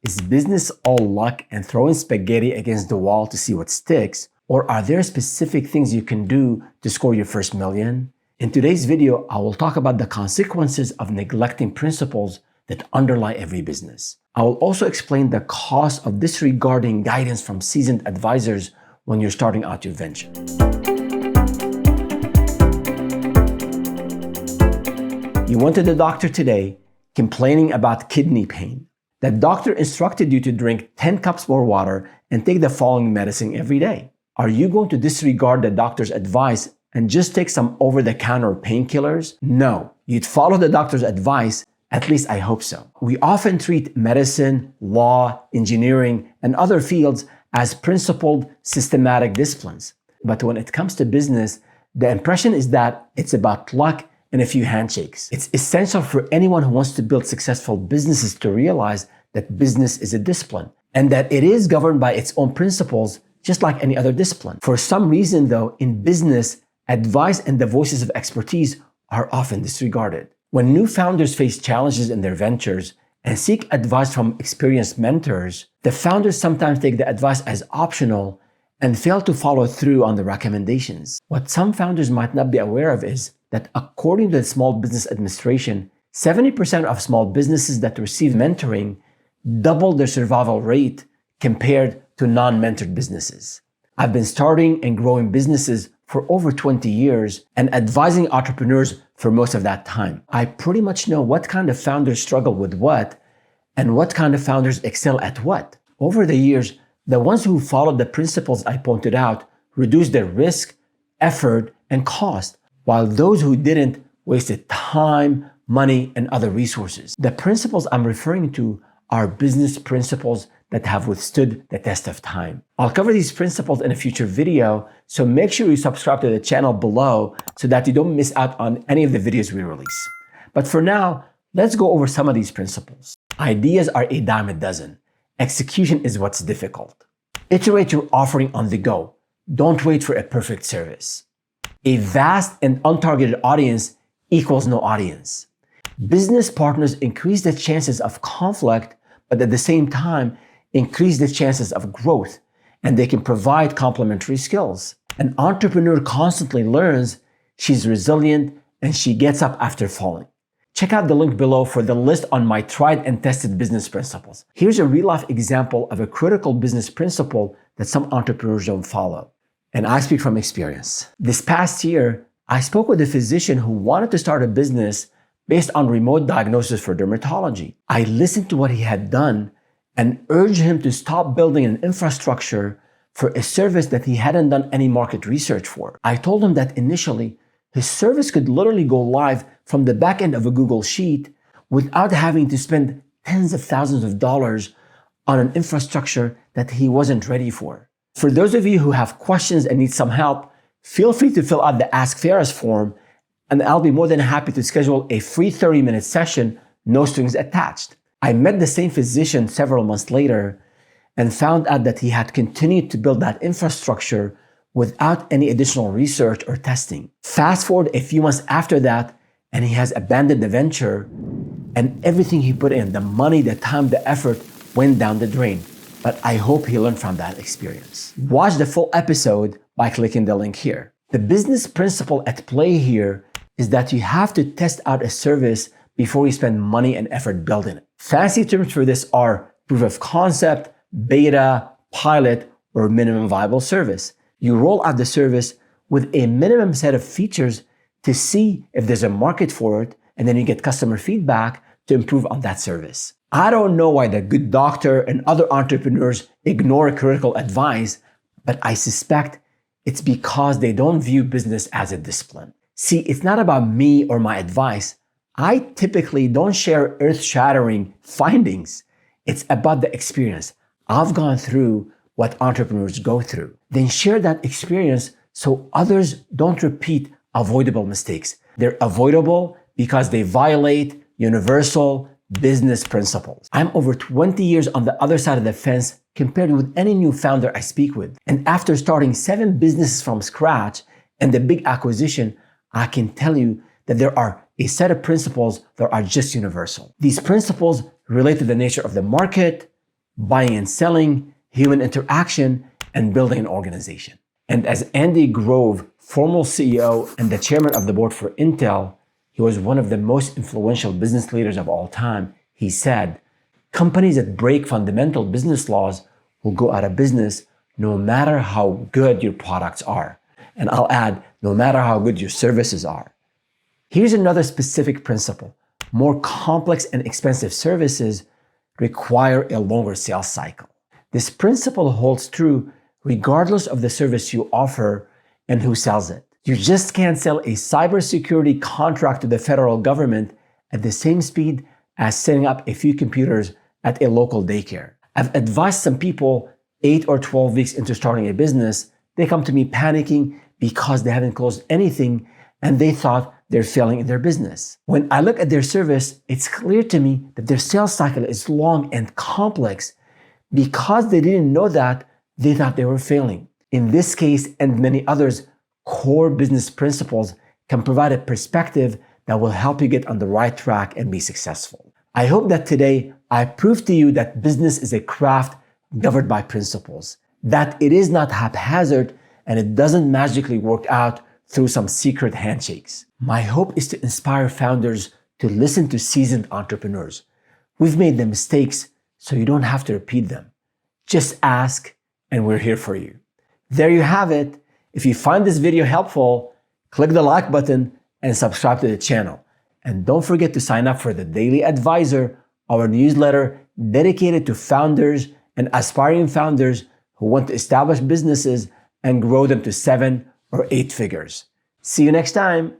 Is business all luck and throwing spaghetti against the wall to see what sticks? Or are there specific things you can do to score your first million? In today's video, I will talk about the consequences of neglecting principles that underlie every business. I will also explain the cost of disregarding guidance from seasoned advisors when you're starting out your venture. You went to the doctor today complaining about kidney pain. The doctor instructed you to drink 10 cups more water and take the following medicine every day. Are you going to disregard the doctor's advice and just take some over-the-counter painkillers? No, you'd follow the doctor's advice. At least I hope so. We often treat medicine, law, engineering, and other fields as principled, systematic disciplines. But when it comes to business, the impression is that it's about luck and a few handshakes. It's essential for anyone who wants to build successful businesses to realize that business is a discipline and that it is governed by its own principles, just like any other discipline. For some reason, though, in business, advice and the voices of expertise are often disregarded. When new founders face challenges in their ventures and seek advice from experienced mentors, the founders sometimes take the advice as optional and fail to follow through on the recommendations. What some founders might not be aware of is that according to the Small Business Administration, 70% of small businesses that receive mentoring double their survival rate compared to non-mentored businesses. I've been starting and growing businesses for over 20 years and advising entrepreneurs for most of that time. I pretty much know what kind of founders struggle with what and what kind of founders excel at what. Over the years, the ones who followed the principles I pointed out reduced their risk, effort, and cost, while those who didn't wasted time, money, and other resources. The principles I'm referring to are business principles that have withstood the test of time. I'll cover these principles in a future video, so make sure you subscribe to the channel below so that you don't miss out on any of the videos we release. But for now, let's go over some of these principles. Ideas are a dime a dozen. Execution is what's difficult. Iterate your offering on the go. Don't wait for a perfect service. A vast and untargeted audience equals no audience. Business partners increase the chances of conflict, but at the same time, increase the chances of growth, and they can provide complementary skills. An entrepreneur constantly learns, she's resilient, and she gets up after falling. Check out the link below for the list on my tried and tested business principles. Here's a real-life example of a critical business principle that some entrepreneurs don't follow. And I speak from experience. This past year, I spoke with a physician who wanted to start a business based on remote diagnosis for dermatology. I listened to what he had done and urged him to stop building an infrastructure for a service that he hadn't done any market research for. I told him that initially, his service could literally go live from the back end of a Google Sheet without having to spend tens of thousands of dollars on an infrastructure that he wasn't ready for. For those of you who have questions and need some help, feel free to fill out the Ask Faraz form, and I'll be more than happy to schedule a free 30-minute session, no strings attached. I met the same physician several months later and found out that he had continued to build that infrastructure without any additional research or testing. Fast forward a few months after that, and he has abandoned the venture, and everything he put in, the money, the time, the effort, went down the drain. But I hope he learned from that experience. Watch the full episode by clicking the link here. The business principle at play here is that you have to test out a service before you spend money and effort building it. Fancy terms for this are proof of concept, beta, pilot, or minimum viable service. You roll out the service with a minimum set of features to see if there's a market for it, and then you get customer feedback to improve on that service. I don't know why the good doctor and other entrepreneurs ignore critical advice, but I suspect it's because they don't view business as a discipline. See, it's not about me or my advice. I typically don't share earth-shattering findings. It's about the experience I've gone through, what entrepreneurs go through. Then share that experience so others don't repeat avoidable mistakes. They're avoidable because they violate universal business principles. I'm over 20 years on the other side of the fence compared with any new founder I speak with. And after starting 7 businesses from scratch and the big acquisition, I can tell you that there are a set of principles that are just universal. These principles relate to the nature of the market, buying and selling, human interaction, and building an organization. And as Andy Grove, former CEO and the chairman of the board for Intel, he was one of the most influential business leaders of all time. He said, companies that break fundamental business laws will go out of business no matter how good your products are. And I'll add, no matter how good your services are. Here's another specific principle. More complex and expensive services require a longer sales cycle. This principle holds true regardless of the service you offer and who sells it. You just can't sell a cybersecurity contract to the federal government at the same speed as setting up a few computers at a local daycare. I've advised some people 8 or 12 weeks into starting a business, they come to me panicking because they haven't closed anything and they thought they're failing in their business. When I look at their service, it's clear to me that their sales cycle is long and complex. Because they didn't know that, they thought they were failing. In this case and many others, core business principles can provide a perspective that will help you get on the right track and be successful. I hope that today I proved to you that business is a craft governed by principles, that it is not haphazard and it doesn't magically work out through some secret handshakes. My hope is to inspire founders to listen to seasoned entrepreneurs. We've made the mistakes, so you don't have to repeat them. Just ask, and we're here for you. There you have it. If you find this video helpful, click the like button and subscribe to the channel. And don't forget to sign up for the Daily Advisor, our newsletter dedicated to founders and aspiring founders who want to establish businesses and grow them to 7 or 8 figures. See you next time.